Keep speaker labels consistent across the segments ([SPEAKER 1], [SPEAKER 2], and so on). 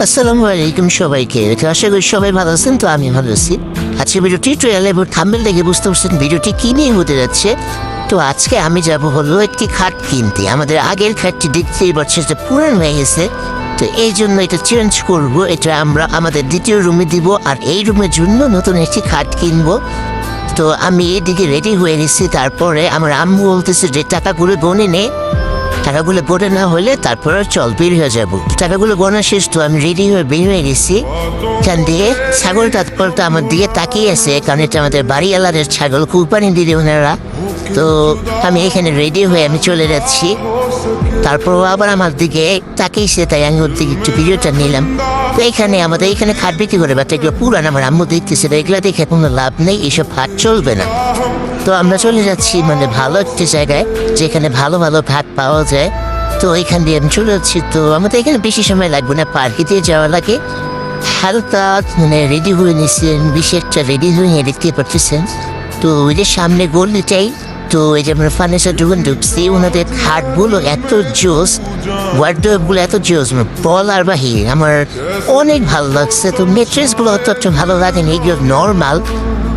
[SPEAKER 1] আসসালামু আলাইকুম সবাইকে। আশা করি সবাই ভালো আছেন। তো আমি ভালো আছি। আজকে ভিডিওটি ট্রেলার এবং থাম্বনেল দেখে বুঝতে পারছেন ভিডিওটি কী নিয়ে হতে যাচ্ছে। তো আজকে আমি যাব হলো একটি খাট কিনতে। আমাদের আগের খাটটি দেখতেই পাচ্ছি যে পুরান হয়ে গেছে। তো এই জন্য এটা চেঞ্জ করব। এটা আমরা আমাদের দ্বিতীয় রুমে দিব, আর এই রুমের জন্য নতুন একটি খাট কিনবো। তো আমি এদিকে রেডি হয়ে গেছি। তারপরে আমার আম্মু বলতেছে যে টাকাগুলো গনে নে, টাকাগুলো গনে না হলে তারপরে চল বের হয়ে যাবো। টাকাগুলো গোনা শেষ, তো আমি রেডি হয়ে বের হয়ে গেছি। এখান দিয়ে ছাগল তাৎপরটা আমার দিকে তাকিয়ে আছে, কারণ এটা আমাদের বাড়িওয়ালাদের ছাগল, কুরবানি দিদি ওনারা। তো আমি এখানে রেডি হয়ে আমি চলে যাচ্ছি। তারপর আবার আমার দিকে তাকিয়েছে, তাই আমি ওর দিকে একটু ভিডিওটা নিলাম। তো এখানে আমাদের এখানে খাট বিক্রি করে, বাট এগুলো পুরান আমার আম্মু দেখতেছে, এগুলো দেখে কোনো লাভ নেই, এইসব খাট চলবে না। তো আমরা চলে যাচ্ছি ভালো একটি জায়গায় যেখানে ভালো ভালো ভাত পাওয়া যায়। তো এখান দিয়ে আমি চলে যাচ্ছি। তো আমাদের এখানে বেশি সময় লাগবে না, পার্কে দিয়ে যাওয়া লাগে। হালকা রেডি হয়ে নিয়েছেন, বেশি একটা রেডি হয়ে দেখতে পাচ্ছেন। তো ওই যে সামনে গলিটাই, তো এই যে আমরা ফার্নিচার দোকান ঢুকছি। ওনাদের খাটগুলো এত জোস, ওয়ার্ডরোবগুলো এত জোস, বলার বাহির। আমার অনেক ভালো লাগছে। তো মেট্রেসগুলো অত একটু ভালো লাগেনি, এগুলো নর্মাল।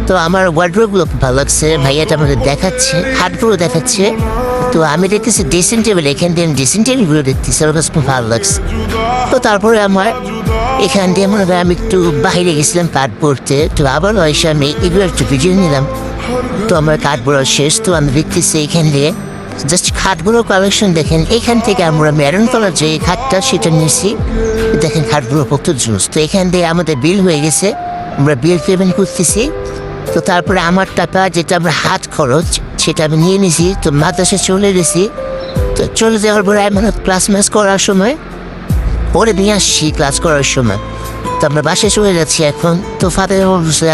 [SPEAKER 1] তো আমার ওয়ার্ডরোবগুলো খুব ভালো লাগছে। ভাইয়াটা আমাদের দেখাচ্ছে, খাটগুলো দেখাচ্ছে। তো আমি দেখতেছি ড্রেসিং টেবিল, এখান দিয়ে আমি ড্রেসিং টেবিলগুলো দেখতেছি, আমার কাছে খুব ভালো লাগছে। তো তারপরে আমার এখান দিয়ে মনে হয় আমি একটু বাইরে গেছিলাম কাঠ পড়তে। তো আবার এসে আমি এগুলো একটু ভিডিও নিলাম। তো আমার কাঠ পড়া শেষ। তো আমি দেখতেছি এখান দিয়ে জাস্ট খাটগুলোর কালেকশন দেখেন। এখান থেকে আমরা মেরুন কালার যে খাটটা সেটা নিয়েছি, দেখেন খাটগুলো কত জুস। তো এখান দিয়ে আমাদের বিল হয়ে গেছে, আমরা বিল পেমেন্ট করতেছি। তো তারপরে আমার টাকা যেটা আমরা হাত খরচ সেটা আমি নিয়ে নিয়েছি। তো মাদ্রাসে চলে গেছি। তো চলে যাওয়ার পরে ক্লাস ম্যাস করার সময় পরে নিয়ে আসছি ক্লাস করার সময়। তো আমরা বাসায় চলে যাচ্ছি এখন। তো ফাতে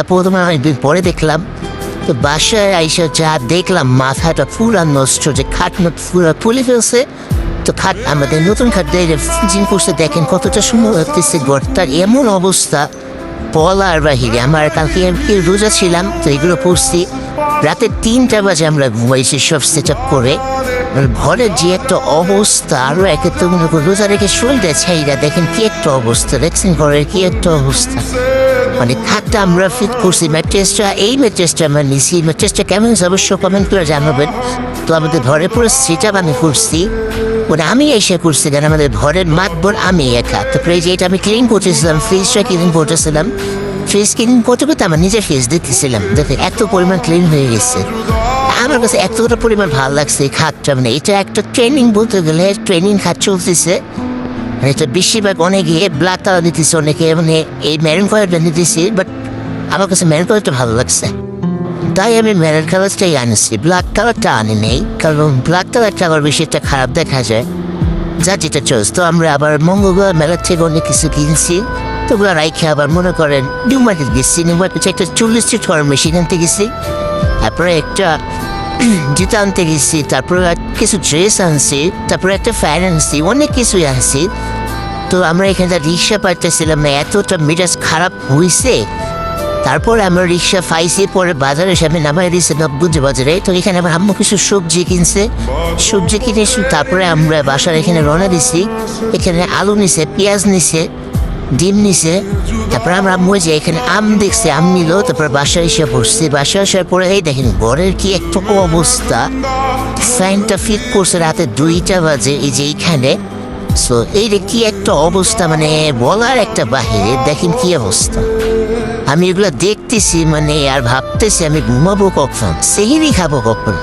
[SPEAKER 1] প্রথমে অনেকদিন পরে দেখলাম। তো বাসায় আইসা যা দেখলাম, মাথাটা পুরা নষ্ট, যে খাট পুরা ফুলে ফেলছে। তো খাট আমাদের নতুন খাট দিয়ে ফিজিং করছে, দেখেন কতটা সুন্দর লাগতেছে। ঘরটার এমন অবস্থা বলার বাহিরে। আমার কালকে রোজা ছিলাম, তো এগুলো পড়ছি। রাতে 3টা বাজে আমরা ঘুমাইছি সব সেট আপ করে। ঘরের যে একটা অবস্থা, আরও একে তো মনে করি রোজা রেখে শরীরটা ছাইরা দেখেন কি একটা অবস্থা, দেখছেন ঘরের কি একটা অবস্থা। খাটটা আমরা ফিট করছি, ম্যাট্রেসটা এই ম্যাট্রেসটা আমরা নিছি। ম্যাট্রেসটা কেমন অবশ্য কমেন্ট করে জানাবেন। তো আমাদের ঘরে পুরো সেট আপ আমি করছি, আমি এসে করছি, কারণ আমাদের ঘরের মাতবর আমি একা। তারপরে যে এটা আমি ক্লিন করতেছিলাম, ফ্রিজটা ক্লিন করতেছিলাম। ফ্রিজ ক্লিন করতে করতে আমার নিজের ফ্রিজ দিতেছিলাম, দেখে এত পরিমাণ ক্লিন হয়ে গেছে। আমার কাছে এতটা পরিমাণ ভালো লাগছে এই খাটটা। এটা একটা ট্রেনিং বলতে গেলে, ট্রেনিং খাট চলতেছে। এটা বেশিরভাগ অনেকে ব্ল্যাক কালার নিতেছে, অনেকে এই মেরুন কালারটা নিতেছি। বাট আমার কাছে মেরুন কালারটা ভালো লাগছে, তাই আমি মেরুন কালারটাই আনছি, ব্ল্যাক কালারটা আনি নেই। কারণ ব্ল্যাক কালারটা আবার বেশি একটা খারাপ দেখা যায়, যা যেটা চলছ। তো আমরা আবার মঙ্গলবার মেলার থেকে অনেক কিছু কিনছি। তো ওগুলো রাইখে আবার মনে করেন নিউ মার্কেট গেছি। নিউ মার্কেট একটা 40 ফিট মেশিন আনতে গেছি। তারপরে একটা জুতা আনতে গেছি। তারপরে কিছু ড্রেস আনছি। তারপরে একটা ফ্যান আনছি, অনেক কিছুই আনছি। তো আমরা এখানে রিক্সা পাইতেছিলাম না, এতটা মেজাজ খারাপ হয়েছে। তারপরে আমরা রিক্সা পাইছি, পরে বাজারে সামনে নামাই দিয়েছে নবগঞ্জ বাজারে। তো এখানে আমার আম্মু কিছু সবজি কিনছে, সবজি কিনে তারপরে আমরা বাসার এখানে রওনা দিছি। এখানে আলু নিছে, পেঁয়াজ নিছে, ডিম নিছে। তারপরে আমরা আম্মু যে এখানে আম দেখছে, আম নিল। তারপরে বাসায় এসে পড়ছি। বাসায় আসার পরে এই দেখেন ঘরের কি একটা অবস্থা। ফ্যানটা ফিট করছে রাতে 2টা বাজে, এই যে এইখানে। সো এই কি একটা অবস্থা, বলার একটা বাহিরে। দেখেন কি অবস্থা। আমি এগুলো দেখতেছি আর ভাবতেছি আমি ঘুমাবো কখন, সেহিরি খাবো কখন।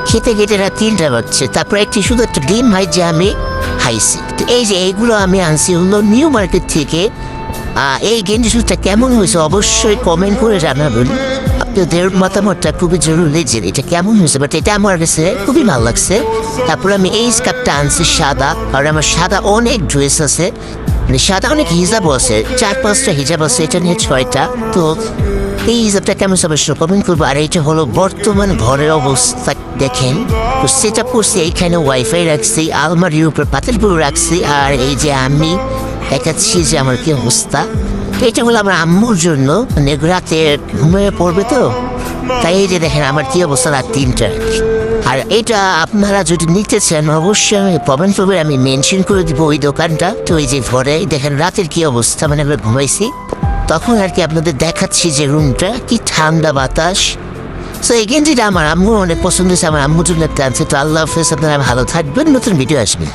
[SPEAKER 1] খেতে খেতে রাত 3টা বাজছে। তারপরে শুধু একটা ডিম যে আমি খাইছি। তো এই যে এইগুলো আমি আনছি হলো নিউ মার্কেট থেকে। এই গেঞ্জি শুজটা কেমন হয়েছে অবশ্যই কমেন্ট করে জানাবেন। আপনাদের মতামতটা খুবই জরুরি যে এটা কেমন হয়েছে। বাট এটা আমার কাছে খুবই ভালো লাগছে। তারপরে আমি এই স্কার্টটা আনছি সাদা, আর আমার সাদা অনেক ড্রেস আছে, সাদা অনেক হিজাবও আছে, 4-5টা হিজাব আছে, এটা নিয়ে 6টা। তো এই হিজাবটা কেমন অবশ্য কমেন্ট করবো। আর এইটা হলো বর্তমান ঘরের অবস্থা দেখেন। তো সেটা করছি, এইখানে ওয়াইফাই রাখছি, আলমারির উপর পাতিলগুলো রাখছি। আর এই যে আমি দেখাচ্ছি যে আমার কি অবস্থা। এটা হলো আমার আম্মুর জন্য, রাতে ঘুমিয়ে পড়বে। তো তাই এই যে দেখেন আমার কি অবস্থা রাত 3টা। আর এটা আপনারা যদি নিতে চান অবশ্যই আমি কমেন্ট করবে, আমি মেনশন করে দিব ওই দোকানটা। তো এই যে ঘরে দেখেন রাতের কি অবস্থা, মানে আমরা ঘুমাইছি তখন আর কি আপনাদের দেখাচ্ছি যে রুমটা কি ঠান্ডা বাতাস। তো এই গেঞ্জিটা আমার আম্মুর অনেক পছন্দ হয়েছে, আমার আম্মুর জন্য একটা আনছে। তো আল্লাহ হাফেজ, আপনারা ভালো থাকবেন, নতুন ভিডিও আসবে।